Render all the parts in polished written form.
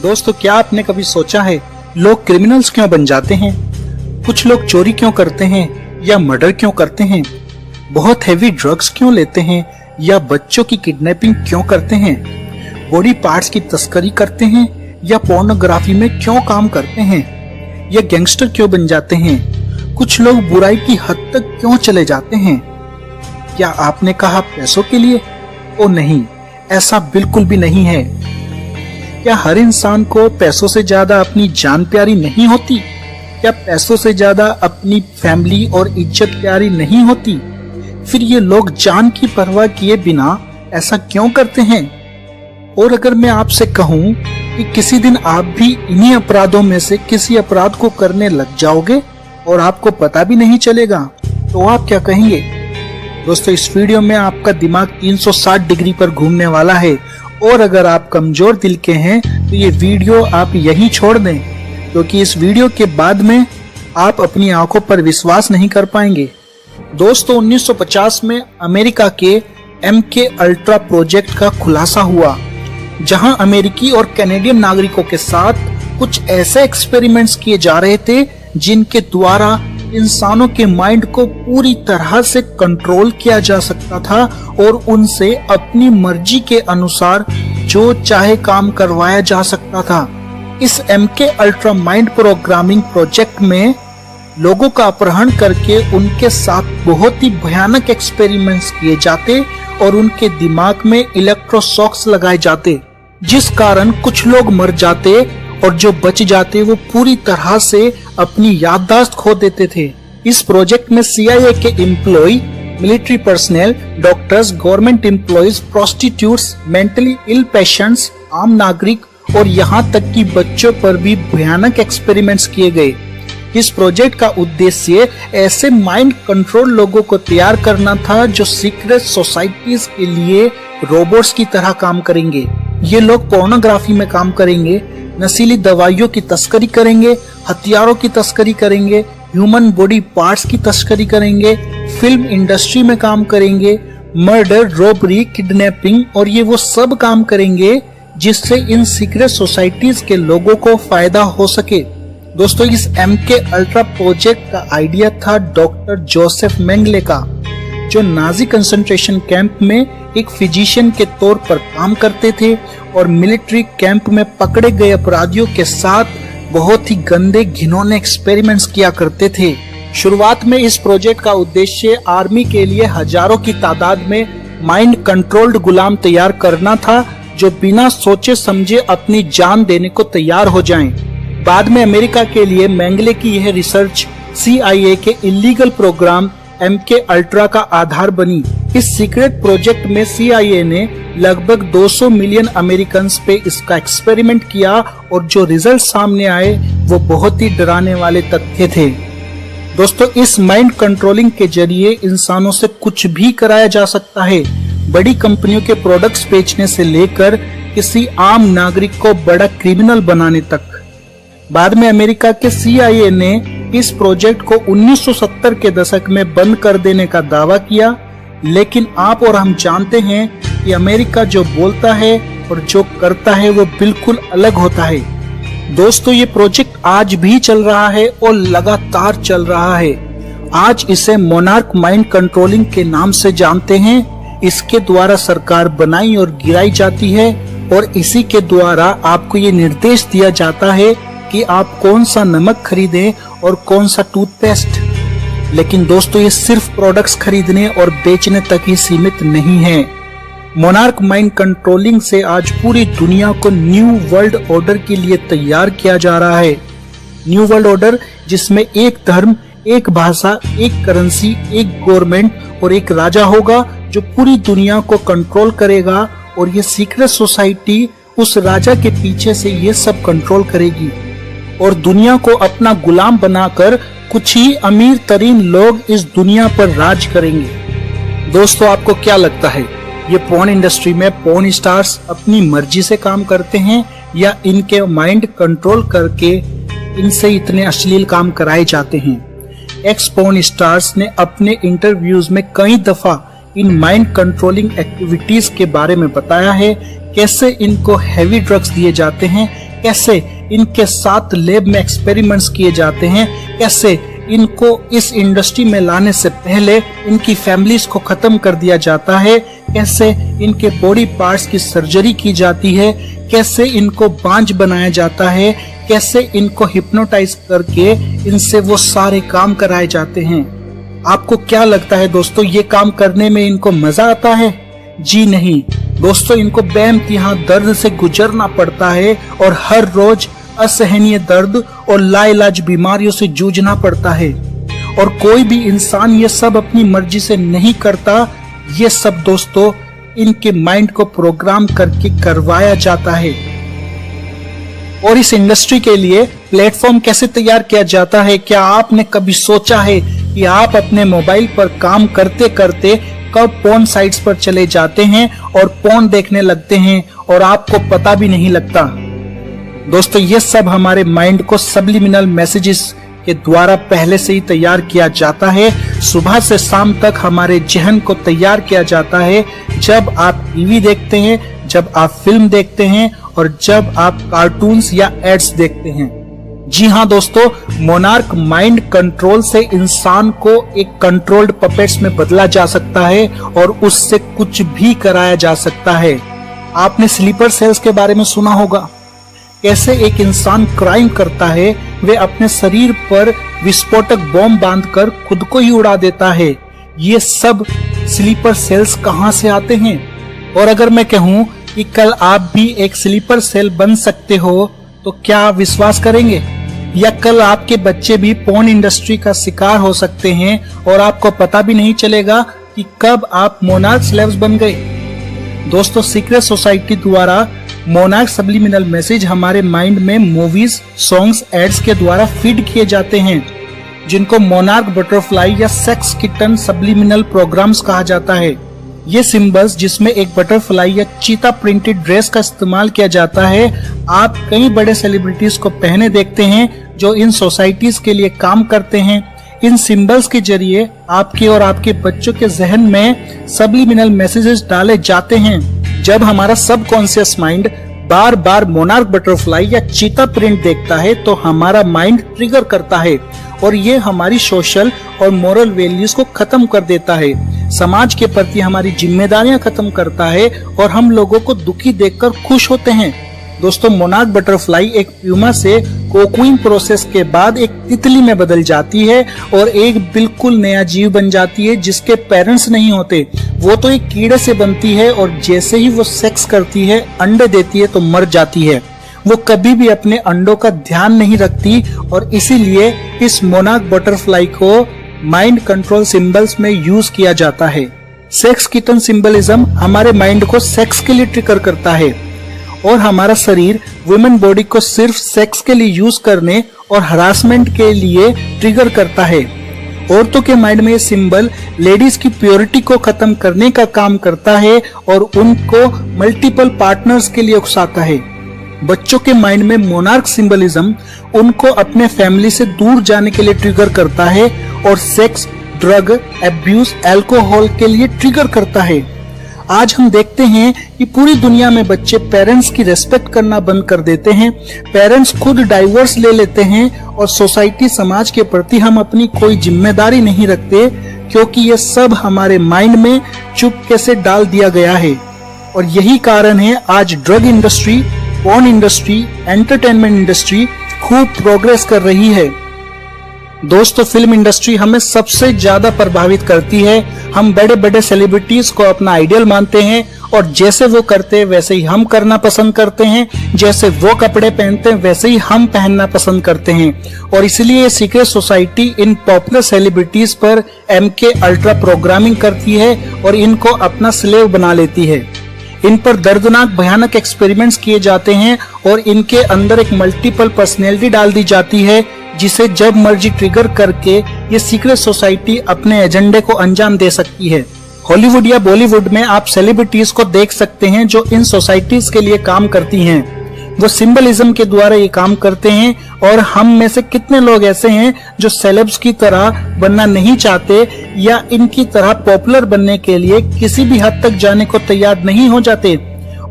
दोस्तों, क्या आपने कभी सोचा है लोग क्रिमिनल्स क्यों बन जाते हैं? कुछ लोग चोरी क्यों करते हैं या मर्डर क्यों करते हैं? बहुत हेवी ड्रग्स क्यों लेते हैं या बच्चों की किडनैपिंग क्यों करते हैं? बॉडी पार्ट्स की तस्करी करते हैं या पोर्नोग्राफी में क्यों काम करते हैं? या गैंगस्टर क्यों बन जाते हैं? कुछ लोग बुराई की हद तक क्यों चले जाते हैं? क्या आपने कहा पैसों के लिए? ओ नहीं, ऐसा बिल्कुल भी नहीं है। क्या हर इंसान को पैसों से ज्यादा अपनी जान प्यारी नहीं होती? क्या पैसों से ज्यादा अपनी फैमिली और इज्जत प्यारी नहीं होती? फिर ये लोग जान की परवाह किए बिना ऐसा क्यों करते हैं? और अगर मैं आपसे कहूं कि किसी दिन आप भी इन्हीं अपराधों में से किसी अपराध को करने लग जाओगे और आपको पता भी नहीं चलेगा, तो आप क्या कहेंगे? दोस्तों, इस वीडियो में आपका दिमाग 360 डिग्री पर घूमने वाला है और अगर आप कमजोर दिल के हैं तो ये वीडियो आप यहीं छोड़ दें, क्योंकि इस वीडियो के बाद में आप अपनी आंखों पर विश्वास नहीं कर पाएंगे। दोस्तों, 1950 में अमेरिका के MK अल्ट्रा प्रोजेक्ट का खुलासा हुआ, जहां अमेरिकी और कैनेडियन नागरिकों के साथ कुछ ऐसे एक्सपेरिमेंट्स किए जा रहे थे जिनके द्वारा इंसानों के माइंड को पूरी तरह से कंट्रोल किया जा सकता था और उनसे अपनी मर्जी के अनुसार जो चाहे काम करवाया जा सकता था। इस MK ultra mind programming project में लोगों का अपहरण करके उनके साथ बहुत ही भयानक एक्सपेरिमेंट्स किए जाते और उनके दिमाग में इलेक्ट्रोशॉक्स लगाए जाते, जिस कारण कुछ लोग मर जाते और जो बच जाते वो पूरी तरह से अपनी याददाश्त खो देते थे। इस प्रोजेक्ट में CIA के employ, military personnel, doctors, government employees, prostitutes, mentally ill patients, आम नागरिक और यहाँ तक कि बच्चों पर भी भयानक एक्सपेरिमेंट्स किए गए। इस प्रोजेक्ट का उद्देश्य ऐसे माइंड कंट्रोल लोगों को तैयार करना था जो सीक्रेट सोसाइटीज के लिए रोबोट्स की तरह काम करेंगे। ये लोग पोर्नोग्राफी में काम करेंगे, नशीली दवाइयों की तस्करी करेंगे, हथियारों की तस्करी करेंगे, ह्यूमन बॉडी पार्ट्स की तस्करी करेंगे, फिल्म इंडस्ट्री में काम करेंगे, मर्डर, रॉबरी, किडनैपिंग और ये वो सब काम करेंगे जिससे इन सीक्रेट सोसाइटीज के लोगों को फायदा हो सके। दोस्तों, इस MK अल्ट्रा प्रोजेक्ट का आइडिया था डॉक्टर जोसेफ मेंगले का, जो नाजी कंसंट्रेशन कैंप में एक फिजिशियन के तौर पर काम करते थे और मिलिट्री कैंप में पकड़े गए अपराधियों के साथ बहुत ही गंदे घिनौने एक्सपेरिमेंट्स किया करते थे। शुरुआत में इस प्रोजेक्ट का उद्देश्य आर्मी के लिए हजारों की तादाद में माइंड कंट्रोल्ड गुलाम तैयार करना था जो बिना सोचे समझे अपनी जान देने को तैयार हो जाएं। बाद में अमेरिका के लिए मेंगले की यह रिसर्च CIA के इलीगल प्रोग्राम MK अल्ट्रा का आधार बनी। इस सीक्रेट प्रोजेक्ट में CIA ने लगभग 200 मिलियन अमेरिकन पे इसका एक्सपेरिमेंट किया और जो रिजल्ट सामने आए वो बहुत ही डराने वाले तथ्य थे। दोस्तों, इस माइंड कंट्रोलिंग के जरिए इंसानों से कुछ भी कराया जा सकता है, बड़ी कंपनियों के प्रोडक्ट्स बेचने से लेकर किसी आम नागरिक को बड़ा क्रिमिनल बनाने तक। बाद में अमेरिका के CIA ने इस प्रोजेक्ट को 1970 के दशक में बंद कर देने का दावा किया, लेकिन आप और हम जानते हैं कि अमेरिका जो बोलता है और जो करता है वो बिल्कुल अलग होता है। दोस्तों, ये प्रोजेक्ट आज भी चल रहा है और लगातार चल रहा है। आज इसे मोनार्क माइंड कंट्रोलिंग के नाम से जानते हैं। इसके द्वारा सरकार बनाई और गिराई जाती है और इसी के द्वारा आपको ये निर्देश दिया जाता है कि आप कौन सा नमक खरीदें और कौन सा टूथपेस्ट। लेकिन दोस्तों, ये सिर्फ प्रोडक्ट्स खरीदने और बेचने तक ही सीमित नहीं है। मोनार्क माइंड कंट्रोलिंग से आज पूरी दुनिया को न्यू वर्ल्ड ऑर्डर के लिए तैयार किया जा रहा है। न्यू वर्ल्ड ऑर्डर जिसमें एक धर्म, एक भाषा, एक करेंसी, एक गवर्नमेंट और एक राजा होगा जो पूरी दुनिया को कंट्रोल करेगा और ये सीक्रेट सोसाइटी उस राजा के पीछे से ये सब कंट्रोल करेगी और दुनिया को अपना गुलाम बनाकर कुछ ही अमीर तरीन लोग इस दुनिया पर राज करेंगे। दोस्तों, आपको क्या लगता है, ये पोर्न इंडस्ट्री में पोर्न स्टार्स अपनी मर्जी से काम करते हैं या इनके माइंड कंट्रोल करके इनसे इतने अश्लील काम कराए जाते हैं? एक्स पोर्न स्टार्स ने अपने इंटरव्यूज में कई दफा इन माइंड कंट्रोलिंग एक्टिविटीज के बारे में बताया है कैसे इनको हैवी ड्रग्स दिए जाते हैं, कैसे इनके साथ लैब में एक्सपेरिमेंट्स किए जाते हैं, कैसे इनको इस इंडस्ट्री में लाने से पहले इनकी फैमिलीज को खत्म कर दिया जाता है, कैसे इनके बॉडी पार्ट्स की सर्जरी की जाती है, कैसे इनको बांझ बनाया जाता है, कैसे इनको हिप्नोटाइज करके इनसे वो सारे काम कराए जाते हैं। आपको क्या लगता है दोस्तों, ये काम करने में इनको मजा आता है? जी नहीं दोस्तों, इनको बेइंतहा दर्द से गुजरना पड़ता है और हर रोज असहनीय दर्द और लाइलाज बीमारियों से जूझना पड़ता है। और कोई भी इंसान ये सब अपनी मर्जी से नहीं करता, ये सब दोस्तों इनके माइंड को प्रोग्राम करके करवाया जाता है। और इस इंडस्ट्री के लिए प्लेटफॉर्म कैसे तैयार किया जाता है, क्या आपने कभी सोचा है कि आप अपने मोबाइल पर काम करते करते कब पोर्न साइट्स पर चले जाते हैं और पोर्न देखने लगते हैं और आपको पता भी नहीं लगता? दोस्तों ये सब हमारे माइंड को सब्लिमिनल मैसेजेस के द्वारा पहले से ही तैयार किया जाता है। सुबह से शाम तक हमारे जहन को तैयार किया जाता है। जब आप टीवी देखते हैं, जब आप फिल्म देखते हैं और जब आप कार्टून्स या एड्स देखते हैं। जी हाँ दोस्तों, मोनार्क माइंड कंट्रोल से इंसान को एक कंट्रोल्ड पपेट्स में बदला जा सकता है और उससे कुछ भी कराया जा सकता है। आपने स्लीपर सेल्स के बारे में सुना होगा, कैसे एक इंसान क्राइम करता है, वे अपने शरीर पर विस्फोटक बॉम्ब बांधकर खुद को ही उड़ा देता है। ये सब स्लीपर सेल्स कहां से आते हैं? और अगर मैं कहूं कि कल आप भी एक स्लीपर सेल बन सकते हो तो क्या आप विश्वास करेंगे? या कल आपके बच्चे भी पोर्न इंडस्ट्री का शिकार हो सकते हैं और आपको पता भी नहीं चलेगा कि कब आप मोनार्क स्लेव्स बन गए। दोस्तों सीक्रेट सोसाइटी द्वारा मोनार्क सब्लिमिनल मैसेज हमारे माइंड में मूवीज, सॉन्ग्स, एड्स के द्वारा फीड किए जाते हैं, जिनको मोनार्क बटरफ्लाई या सेक्स किटन सब्लिमिनल प्रोग्राम्स कहा जाता है। ये सिंबल्स जिसमें एक बटरफ्लाई या चीता प्रिंटेड ड्रेस का इस्तेमाल किया जाता है, आप कई बड़े सेलिब्रिटीज को पहने देखते हैं जो इन सोसाइटीज के लिए काम करते हैं। इन सिंबल्स के जरिए आपके और आपके बच्चों के जहन में सब्लिमिनल मैसेजेस डाले जाते हैं। जब हमारा सबकॉन्शियस माइंड बार बार मोनार्क बटरफ्लाई या चीता प्रिंट देखता है तो हमारा माइंड ट्रिगर करता है और ये हमारी सोशल और मोरल वैल्यूज को खत्म कर देता है, समाज के प्रति हमारी जिम्मेदारियां खत्म करता है और हम लोगों को दुखी देखकर खुश होते हैं। दोस्तों मोनार्क बटरफ्लाई एक प्यूमा से कोकून प्रोसेस के बाद एक तितली में बदल जाती है और एक बिल्कुल नया जीव बन जाती है जिसके पेरेंट्स नहीं होते। वो तो एक कीड़े से बनती है और जैसे ही वो सेक्स करती है, अंडे देती है तो मर जाती है। वो कभी भी अपने अंडों का ध्यान नहीं रखती और इसीलिए इस मोनार्क बटरफ्लाई को माइंड कंट्रोल सिंबल्स में यूज किया जाता है। सेक्स किटन सिंबलिज्म हमारे माइंड को सेक्स के लिए ट्रिगर करता है और हमारा शरीर वुमेन बॉडी को सिर्फ सेक्स के लिए यूज करने और हरासमेंट के लिए ट्रिगर करता है। औरतों के माइंड में ये सिंबल लेडीज की प्योरिटी को खत्म करने का काम करता है और उनको मल्टीपल पार्टनर्स के लिए उकसाता है। बच्चों के माइंड में मोनार्क सिंबलिज्म उनको अपने फैमिली से दूर जाने के लिए ट्रिगर करता है और सेक्स, ड्रग, एब्यूज, अल्कोहल के लिए ट्रिगर करता है। आज हम देखते हैं कि पूरी दुनिया में बच्चे पेरेंट्स की रेस्पेक्ट करना बंद कर देते हैं, पेरेंट्स खुद डाइवोर्स ले लेते हैं और सोसाइटी, समाज के प्रति हम अपनी कोई जिम्मेदारी नहीं रखते क्योंकि ये सब हमारे माइंड में चुपके से डाल दिया गया है। और यही कारण है आज drug industry, porn industry, entertainment industry खूब प्रोग्रेस कर रही है। दोस्तों फिल्म इंडस्ट्री हमें सबसे ज्यादा प्रभावित करती है। हम बड़े बड़े सेलिब्रिटीज को अपना आइडियल मानते हैं और जैसे वो करते हैं वैसे ही हम करना पसंद करते हैं, जैसे वो कपड़े पहनते हैं वैसे ही हम पहनना पसंद करते हैं। और इसलिए ये secret society in popular celebrities पर MK अल्ट्रा प्रोग्रामिंग करती है और इनको अपना स्लेव बना लेती है। इन पर दर्दनाक भयानक एक्सपेरिमेंट्स किए जाते हैं और इनके अंदर एक मल्टीपल पर्सनैलिटी डाल दी जाती है जिसे जब मर्जी ट्रिगर करके ये सीक्रेट सोसाइटी अपने एजेंडे को अंजाम दे सकती है। हॉलीवुड या बॉलीवुड में आप सेलिब्रिटीज को देख सकते हैं जो इन सोसाइटीज के लिए काम करती हैं। वो सिंबलिज्म के द्वारा ये काम करते हैं और हम में से कितने लोग ऐसे हैं जो सेलेब्स की तरह बनना नहीं चाहते या इनकी तरह पॉपुलर बनने के लिए किसी भी हद तक जाने को तैयार नहीं हो जाते।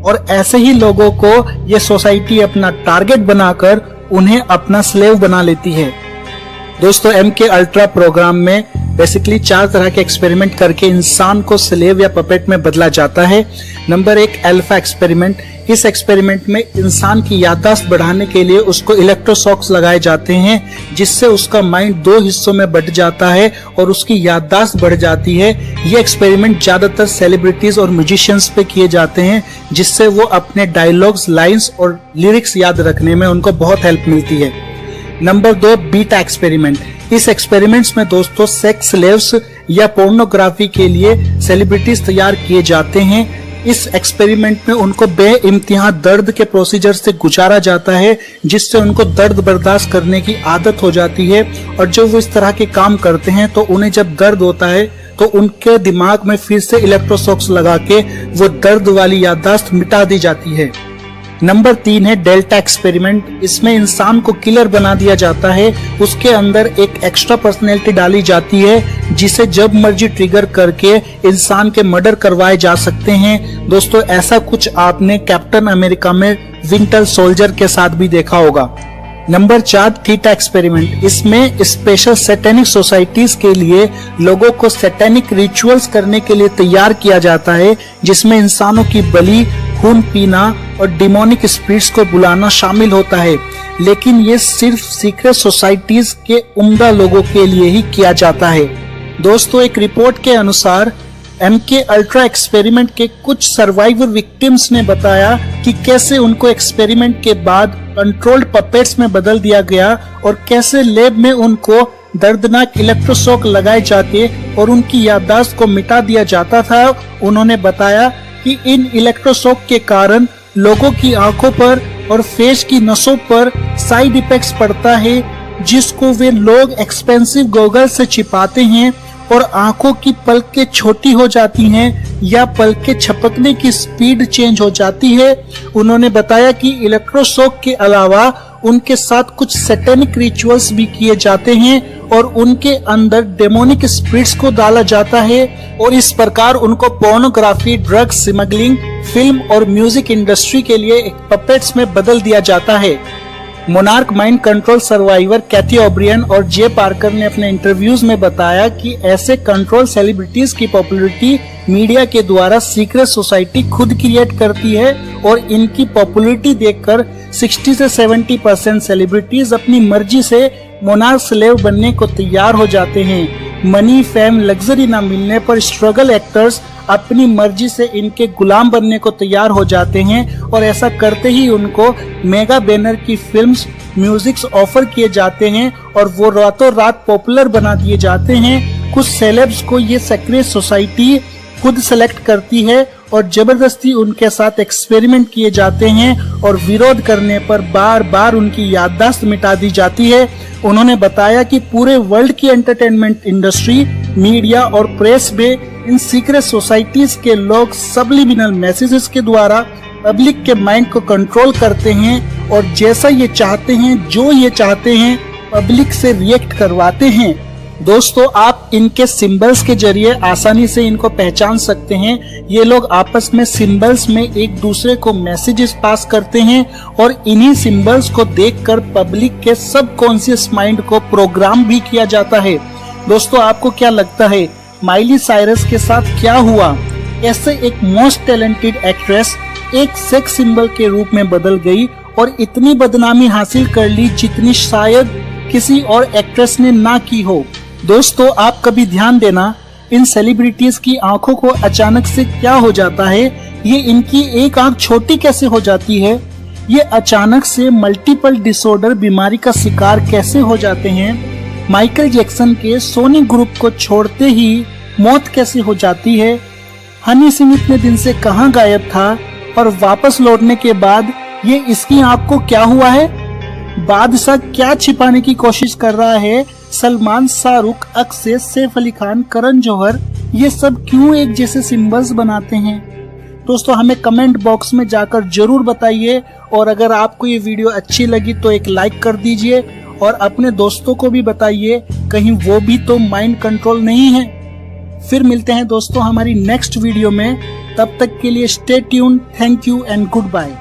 और ऐसे ही लोगों को ये सोसाइटी अपना टारगेट बनाकर उन्हें अपना स्लेव बना लेती है। दोस्तों, MK अल्ट्रा प्रोग्राम में बेसिकली 4 तरह के एक्सपेरिमेंट करके इंसान को स्लेव या पपेट में बदला जाता है। Number 1, alpha experiment. इस एक्सपेरिमेंट में इंसान की याददाश्त बढ़ाने के लिए उसको इलेक्ट्रोशॉक्स लगाए जाते हैं, जिससे उसका माइंड 2 हिस्सों में बंट जाता है और उसकी याददाश्त बढ़ जाती है। ये एक्सपेरिमेंट ज्यादातर सेलिब्रिटीज और म्यूजिशियंस पे किए जाते हैं, जिससे वो अपने डायलॉग्स, लाइंस और लिरिक्स याद रखने में उनको बहुत हेल्प मिलती है। Number 2, beta experiment. इस एक्सपेरिमेंट्स में दोस्तों सेक्स स्लेव्स या पोर्नोग्राफी के लिए सेलिब्रिटीज तैयार किए जाते हैं। इस एक्सपेरिमेंट में उनको बेइंतहा दर्द के प्रोसीजर से गुजारा जाता है, जिससे उनको दर्द बर्दाश्त करने की आदत हो जाती है। और जब वो इस तरह के काम करते हैं तो उन्हें जब दर्द होता है तो उनके दिमाग में फिर से इलेक्ट्रोशॉक्स लगा के वो दर्द वाली याददाश्त मिटा दी जाती है। नंबर 3 है डेल्टा एक्सपेरिमेंट। इसमें इंसान को किलर बना दिया जाता है। उसके अंदर एक एक्स्ट्रा पर्सनैलिटी डाली जाती है, जिसे जब मर्जी ट्रिगर करके इंसान के मर्डर करवाए जा सकते हैं। दोस्तों, ऐसा कुछ आपने कैप्टन अमेरिका में विंटर सोल्जर के साथ भी देखा होगा। Number 4, theta experiment. इसमें स्पेशल सैटेनिक सोसाइटीज के लिए लोगों को सैटेनिक रिचुअल्स करने के लिए तैयार किया जाता है, जिसमें इंसानों की बलि, खून पीना और डिमोनिक स्पिरिट्स को बुलाना शामिल होता है। लेकिन ये सिर्फ सीक्रेट सोसाइटीज के उम्दा लोगों के लिए ही किया जाता है। दोस्तों, एक रिपोर्ट के अनुसार MK अल्ट्रा एक्सपेरिमेंट के कुछ सर्वाइवर विक्टिम्स ने बताया कि कैसे उनको एक्सपेरिमेंट के बाद कंट्रोल्ड पपेट्स में बदल दिया गया और कैसे लैब में उनको दर्दनाक इलेक्ट्रोशॉक लगाए जाते और उनकी याददाश्त को मिटा दिया जाता था। उन्होंने बताया कि इन इलेक्ट्रोशॉक के कारण लोगों की आंखों पर और फेस की नसों पर साइड इफेक्ट्स पड़ता है, जिसको वे लोग एक्सपेंसिव गॉगल से छिपाते हैं और आंखों की पलकें छोटी हो जाती हैं या पलकें झपकने की स्पीड चेंज हो जाती है। उन्होंने बताया कि इलेक्ट्रोशॉक के अलावा उनके साथ कुछ सैटेनिक रिचुअल्स भी किए जाते हैं और उनके अंदर डेमोनिक स्पिरिट्स को डाला जाता है और इस प्रकार उनको पोर्नोग्राफी, ड्रग्स, स्मगलिंग, फिल्म और म्यूजिक इंडस्ट्री के लिए एक पपेट्स में बदल दिया जाता है। मोनार्क माइंड कंट्रोल सर्वाइवर कैथी ओब्रियन और जे पार्कर ने अपने इंटरव्यूज में बताया कि ऐसे कंट्रोल सेलिब्रिटीज की पॉपुलैरिटी मीडिया के द्वारा सीक्रेट सोसाइटी खुद क्रिएट करती है और इनकी पॉपुलैरिटी देखकर 60 से 70% सेलिब्रिटीज अपनी मर्जी से मोनार्क स्लेव बनने को तैयार हो जाते हैं। मनी, फेम, लग्जरी न मिलने पर स्ट्रगल एक्टर्स अपनी मर्जी से इनके गुलाम बनने को तैयार हो जाते हैं और ऐसा करते ही उनको मेगा बैनर की फिल्म्स, म्यूजिक्स ऑफर किए जाते हैं और वो रातों रात पॉपुलर बना दिए जाते हैं। कुछ सेलेब्स को ये सीक्रेट सोसाइटी खुद सेलेक्ट करती है और जबरदस्ती उनके साथ एक्सपेरिमेंट किए जाते हैं और विरोध करने पर बार बार उनकी याददाश्त मिटा दी जाती है। उन्होंने बताया कि पूरे वर्ल्ड की एंटरटेनमेंट इंडस्ट्री, मीडिया और प्रेस में इन सीक्रेट सोसाइटीज के लोग सबलिमिनल मैसेजेस के द्वारा पब्लिक के माइंड को कंट्रोल करते हैं और जैसा ये चाहते हैं, जो ये चाहते हैं, पब्लिक से रिएक्ट करवाते हैं। दोस्तों, आप इनके सिंबल्स के जरिए आसानी से इनको पहचान सकते हैं। ये लोग आपस में सिंबल्स में एक दूसरे को मैसेजेस पास करते हैं और इन्हीं सिंबल्स को देखकर पब्लिक के सबकॉन्शियस माइंड को प्रोग्राम भी किया जाता है। दोस्तों, आपको क्या लगता है माइली साइरस के साथ क्या हुआ? ऐसे एक मोस्ट टैलेंटेड एक्ट्रेस एक सेक्स सिंबल के रूप में बदल गई और इतनी बदनामी हासिल कर ली जितनी शायद किसी और एक्ट्रेस ने ना की हो। दोस्तों, आप कभी ध्यान देना, इन सेलिब्रिटीज की आंखों को अचानक से क्या हो जाता है? ये इनकी एक आंख छोटी कैसे हो जाती है? ये अचानक से मल्टीपल डिसऑर्डर बीमारी का शिकार कैसे हो जाते हैं? माइकल जैक्सन के सोनी ग्रुप को छोड़ते ही मौत कैसे हो जाती है? हनी सिंह इतने दिन से कहां गायब था और वापस लौटने के बाद ये इसकी आंख को क्या हुआ है? बादशाह क्या छिपाने की कोशिश कर रहा है? सलमान, शाहरुख, अक्षय, सैफ अली खान, करण जौहर, ये सब क्यों एक जैसे सिंबल्स बनाते हैं? दोस्तों, हमें कमेंट बॉक्स में जाकर जरूर बताइए और अगर आपको ये वीडियो अच्छी लगी तो एक लाइक कर दीजिए और अपने दोस्तों को भी बताइए, कहीं वो भी तो माइंड कंट्रोल नहीं है। फिर मिलते हैं दोस्तों हमारी नेक्स्ट वीडियो में। तब तक के लिए stay tune, thank you and good bye.